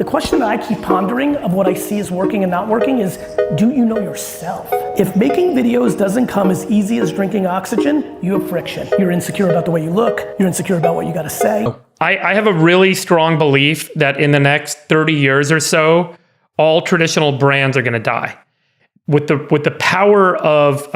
question that I keep pondering of what I see as working and not working is, do you know yourself? If making videos doesn't come as easy as drinking oxygen, you have friction. You're insecure about the way you look. You're insecure about what you gotta say. I have a really strong belief that in the next 30 years or so, all traditional brands are gonna die. With the power of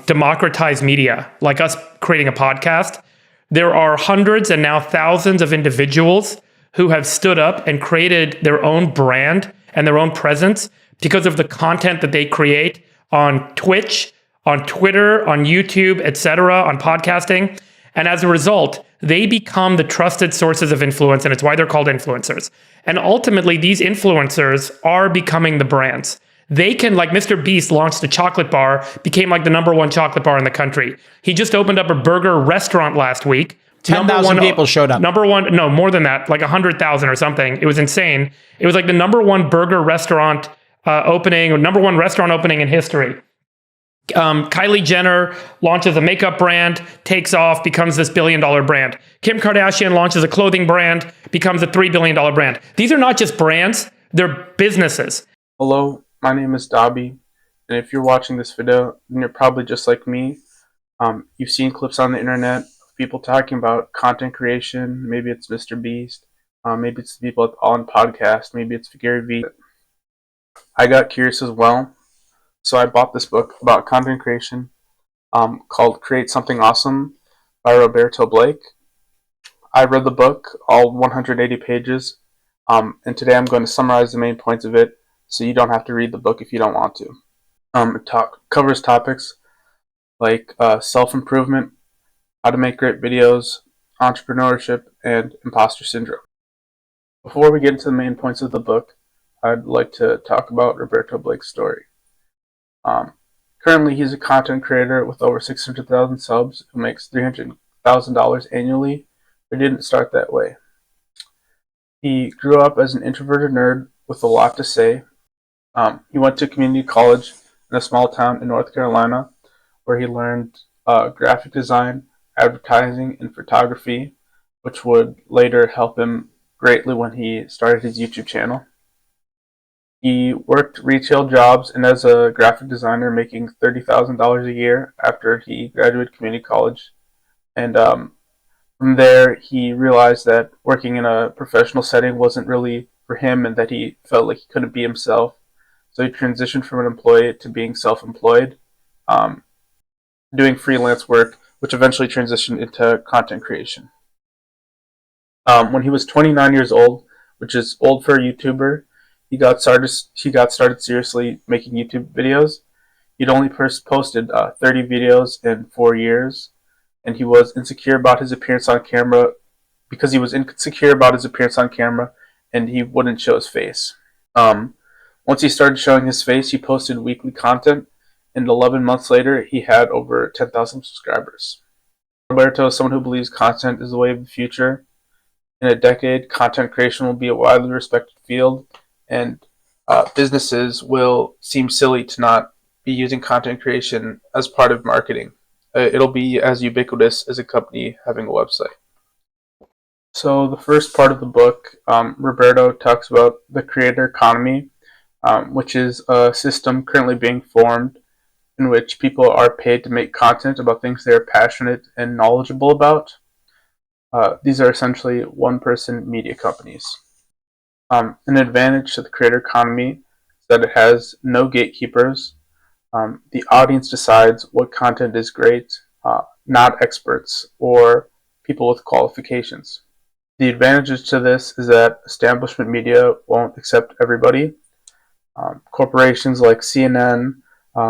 democratized media, like us creating a podcast, there are hundreds and now thousands of individuals who have stood up and created their own brand and their own presence because of the content that they create on Twitch, on Twitter, on YouTube, etc., on podcasting. And as a result, they become the trusted sources of influence, and it's why they're called influencers. And ultimately, these influencers are becoming the brands. They can, like Mr. Beast launched a chocolate bar, became like the #1 chocolate bar in the country. He just opened up a burger restaurant last week. 10,000 people showed up. #1, no, more than that, like 100,000 or something. It was insane. It was like the #1 burger restaurant opening, or #1 restaurant opening in history. Kylie Jenner launches a makeup brand, takes off, becomes this $1 billion brand. Kim Kardashian launches a clothing brand, becomes a $3 billion brand. These are not just brands, they're businesses. Hello, my name is Dobby, and if you're watching this video, then you're probably just like me. You've seen clips on the internet of people talking about content creation. Maybe it's Mr. Beast, maybe it's the people on podcast, maybe it's Gary Vee. I got curious as well, so I bought this book about content creation called Create Something Awesome by Roberto Blake. I read the book, all 180 pages, and today I'm going to summarize the main points of it so you don't have to read the book if you don't want to. It covers topics like self-improvement, how to make great videos, entrepreneurship, and imposter syndrome. Before we get into the main points of the book, I'd like to talk about Roberto Blake's story. Currently, he's a content creator with over 600,000 subs who makes $300,000 annually, but didn't start that way. He grew up as an introverted nerd with a lot to say. He went to community college in a small town in North Carolina where he learned graphic design, advertising, and photography, which would later help him greatly when he started his YouTube channel. He worked retail jobs and as a graphic designer making $30,000 a year after he graduated community college. And from there, he realized that working in a professional setting wasn't really for him and that he felt like he couldn't be himself. So he transitioned from an employee to being self-employed, doing freelance work, which eventually transitioned into content creation. When he was 29 years old, which is old for a YouTuber, he got started seriously making YouTube videos. He'd only posted 30 videos in 4 years, and he was insecure about his appearance on camera and he wouldn't show his face. Once he started showing his face, he posted weekly content, and 11 months later, he had over 10,000 subscribers. Roberto is someone who believes content is the way of the future. In a decade, content creation will be a widely respected field, and businesses will seem silly to not be using content creation as part of marketing. It'll be as ubiquitous as a company having a website. So the first part of the book, Roberto talks about the creator economy, which is a system currently being formed in which people are paid to make content about things they're passionate and knowledgeable about. These are essentially one-person media companies. An advantage to the creator economy is that it has no gatekeepers. The audience decides what content is great, not experts or people with qualifications. The advantages to this is that establishment media won't accept everybody. Corporations like CNN,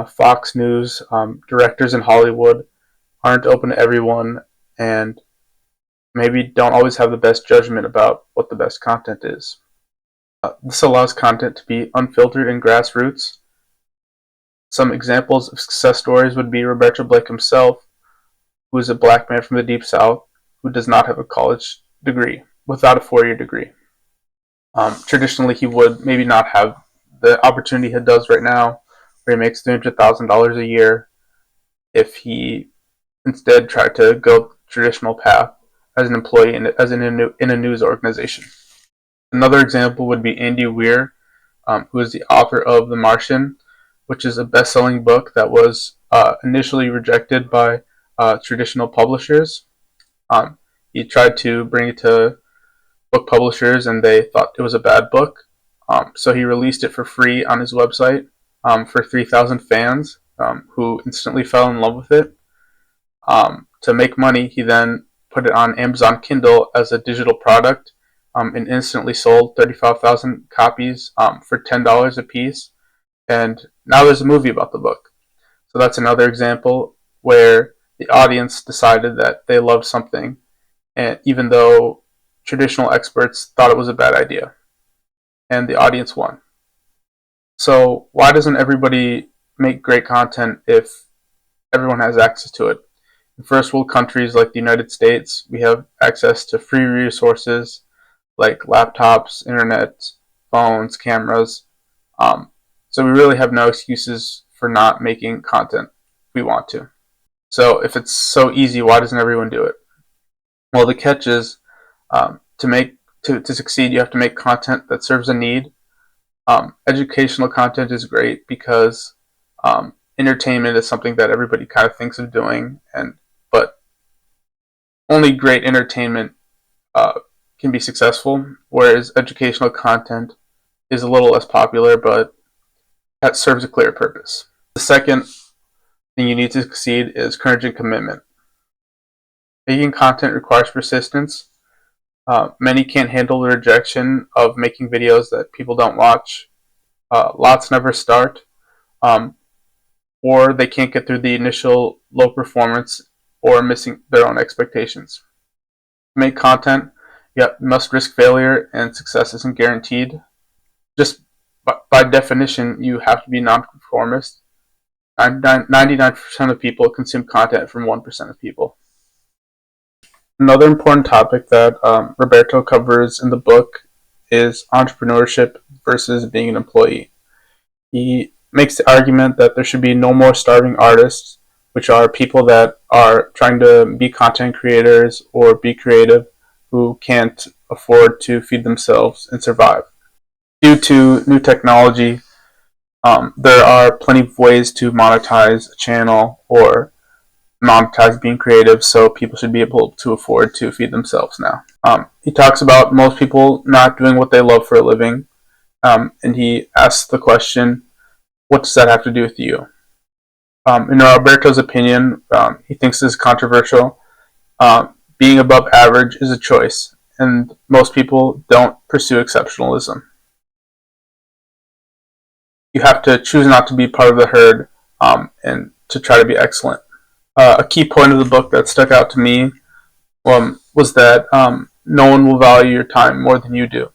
Fox News, directors in Hollywood aren't open to everyone and maybe don't always have the best judgment about what the best content is. This allows content to be unfiltered and grassroots. Some examples of success stories would be Roberto Blake himself, who is a black man from the Deep South who does not have a college degree, without a 4-year degree. Traditionally, he would maybe not have the opportunity he does right now, where he makes $300,000 a year, if he instead tried to go the traditional path as an employee in a news organization. Another example would be Andy Weir, who is the author of The Martian, which is a best-selling book that was initially rejected by traditional publishers. He tried to bring it to book publishers, and they thought it was a bad book. So he released it for free on his website for 3,000 fans who instantly fell in love with it. To make money, he then put it on Amazon Kindle as a digital product and instantly sold 35,000 copies for $10 a piece. And now there's a movie about the book. So that's another example where the audience decided that they loved something, and even though traditional experts thought it was a bad idea, and the audience won. So why doesn't everybody make great content if everyone has access to it? In first world countries like the United States, we have access to free resources like laptops, internet, phones, cameras. So we really have no excuses for not making content if we want to. So if it's so easy, why doesn't everyone do it? Well, the catch is to succeed, you have to make content that serves a need. Educational content is great because entertainment is something that everybody kind of thinks of doing, but only great entertainment can be successful, whereas educational content is a little less popular, but that serves a clear purpose. The second thing you need to succeed is courage and commitment. Making content requires persistence. Many can't handle the rejection of making videos that people don't watch. Lots never start, or they can't get through the initial low performance or missing their own expectations. To make content, you must risk failure, and success isn't guaranteed. Just by definition, you have to be nonconformist. 99% of people consume content from 1% of people. Another important topic that Roberto covers in the book is entrepreneurship versus being an employee. He makes the argument that there should be no more starving artists, which are people that are trying to be content creators or be creative who can't afford to feed themselves and survive. Due to new technology, there are plenty of ways to monetize a channel or monetize being creative, so people should be able to afford to feed themselves now. He talks about most people not doing what they love for a living, and he asks the question, what does that have to do with you? In Roberto's opinion, he thinks this is controversial. Being above average is a choice, and most people don't pursue exceptionalism. You have to choose not to be part of the herd and to try to be excellent. A key point of the book that stuck out to me was that no one will value your time more than you do.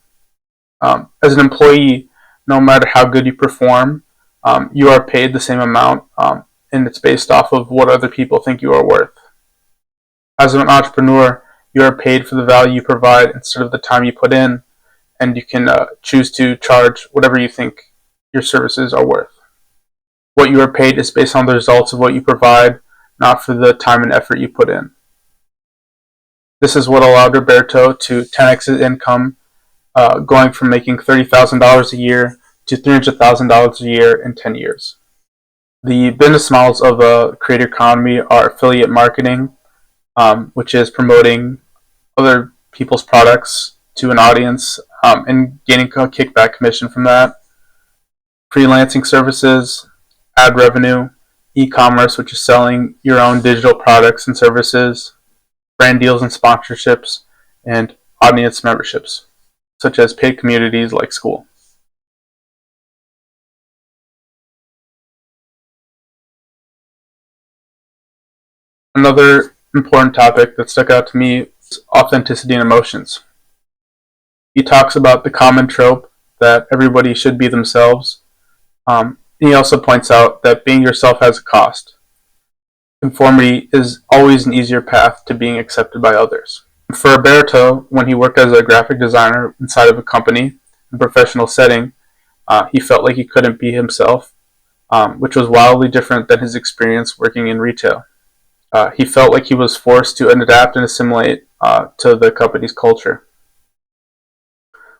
As an employee, no matter how good you perform, you are paid the same amount, and it's based off of what other people think you are worth. As an entrepreneur, you are paid for the value you provide instead of the time you put in, and you can choose to charge whatever you think your services are worth. What you are paid is based on the results of what you provide, not for the time and effort you put in. This is what allowed Roberto to 10x his income, going from making $30,000 a year to $300,000 a year in 10 years. The business models of a creator economy are affiliate marketing, which is promoting other people's products to an audience and gaining a kickback commission from that. Freelancing services, ad revenue, e-commerce, which is selling your own digital products and services, brand deals and sponsorships, and audience memberships, such as paid communities like school. Another important topic that stuck out to me is authenticity and emotions. He talks about the common trope that everybody should be themselves. He also points out that being yourself has a cost. Conformity is always an easier path to being accepted by others. For Roberto, when he worked as a graphic designer inside of a company in a professional setting, he felt like he couldn't be himself, which was wildly different than his experience working in retail. He felt like he was forced to adapt and assimilate to the company's culture.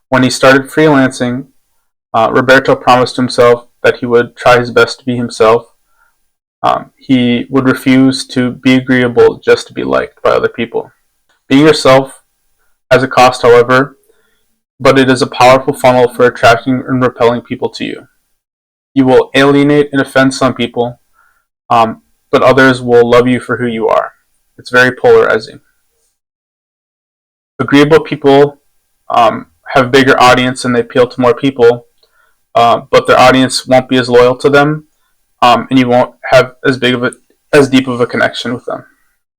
When he started freelancing, Roberto promised himself that he would try his best to be himself. He would refuse to be agreeable just to be liked by other people. Being yourself has a cost, however, but it is a powerful funnel for attracting and repelling people to you. You will alienate and offend some people, but others will love you for who you are. It's very polarizing. Agreeable people have a bigger audience and they appeal to more people, but their audience won't be as loyal to them, and you won't have as deep of a connection with them.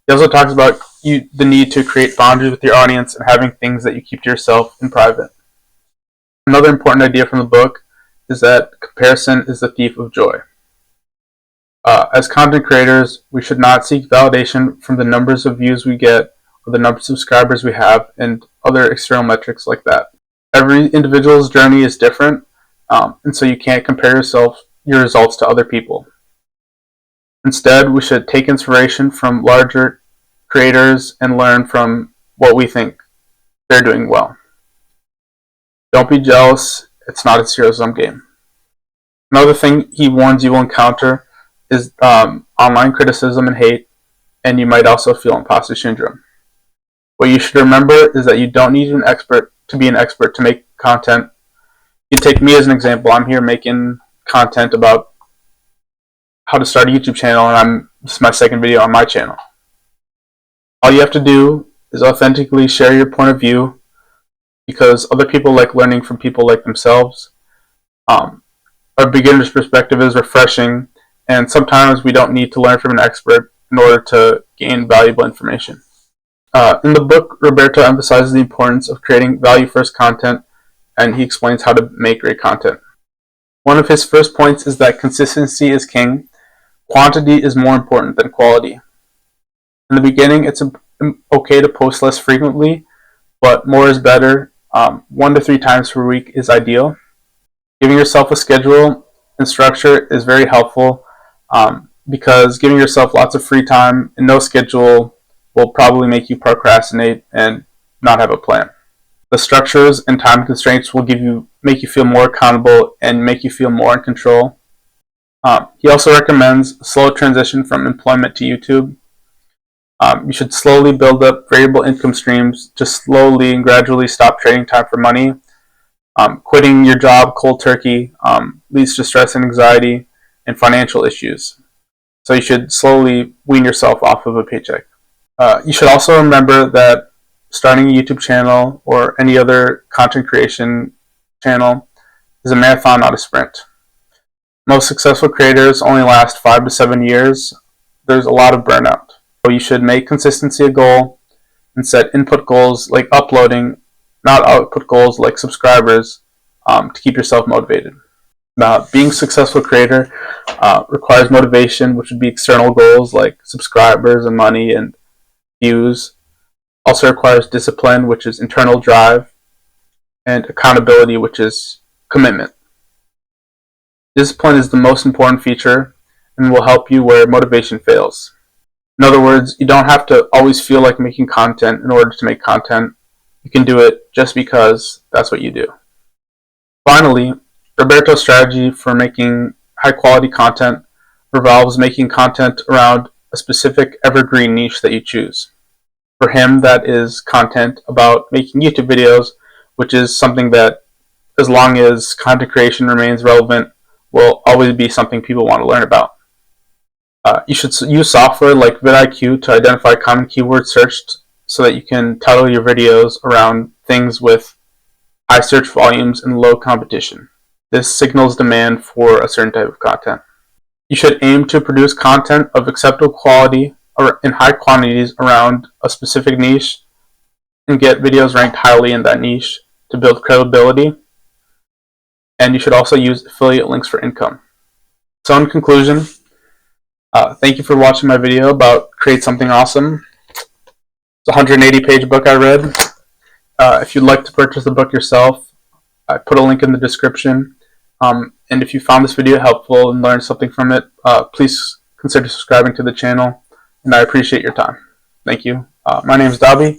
He also talks about the need to create boundaries with your audience and having things that you keep to yourself in private. Another important idea from the book is that comparison is the thief of joy. As content creators, we should not seek validation from the numbers of views we get or the number of subscribers we have and other external metrics like that. Every individual's journey is different, and so you can't compare your results to other people. Instead, we should take inspiration from larger creators and learn from what we think they're doing well. Don't be jealous. It's not a zero-sum game. Another thing he warns you will encounter is online criticism and hate, and you might also feel imposter syndrome. What you should remember is that you don't need an expert to be an expert to make content. You can take me as an example. I'm here making content about how to start a YouTube channel, and this is my second video on my channel. All you have to do is authentically share your point of view, because other people like learning from people like themselves. Our beginner's perspective is refreshing, and sometimes we don't need to learn from an expert in order to gain valuable information. In the book, Roberto emphasizes the importance of creating value-first content, and he explains how to make great content. One of his first points is that consistency is king. Quantity is more important than quality. In the beginning, it's okay to post less frequently, but more is better. 1 to 3 times per week is ideal. Giving yourself a schedule and structure is very helpful, because giving yourself lots of free time and no schedule will probably make you procrastinate and not have a plan. The structures and time constraints will make you feel more accountable and make you feel more in control. He also recommends a slow transition from employment to YouTube. You should slowly build up variable income streams. Just slowly and gradually stop trading time for money. Quitting your job cold turkey leads to stress and anxiety and financial issues. So you should slowly wean yourself off of a paycheck. You should also remember that starting a YouTube channel or any other content creation channel is a marathon, not a sprint. Most successful creators only last 5 to 7 years. There's a lot of burnout. So you should make consistency a goal and set input goals like uploading, not output goals like subscribers, to keep yourself motivated. Being a successful creator requires motivation, which would be external goals like subscribers and money and views. Also requires discipline, which is internal drive, and accountability, which is commitment. Discipline is the most important feature and will help you where motivation fails. In other words, you don't have to always feel like making content in order to make content. You can do it just because that's what you do. Finally, Roberto's strategy for making high quality content revolves making content around a specific evergreen niche that you choose. For him, that is content about making YouTube videos, which is something that, as long as content creation remains relevant, will always be something people want to learn about. You should use software like vidIQ to identify common keywords searched so that you can title your videos around things with high search volumes and low competition. This signals demand for a certain type of content. You should aim to produce content of acceptable quality or in high quantities around a specific niche and get videos ranked highly in that niche to build credibility. And you should also use affiliate links for income. So in conclusion, thank you for watching my video about Create Something Awesome. It's a 180-page book I read. If you'd like to purchase the book yourself, I put a link in the description. And if you found this video helpful and learned something from it, please consider subscribing to the channel. And I appreciate your time. Thank you. My name is Dabi.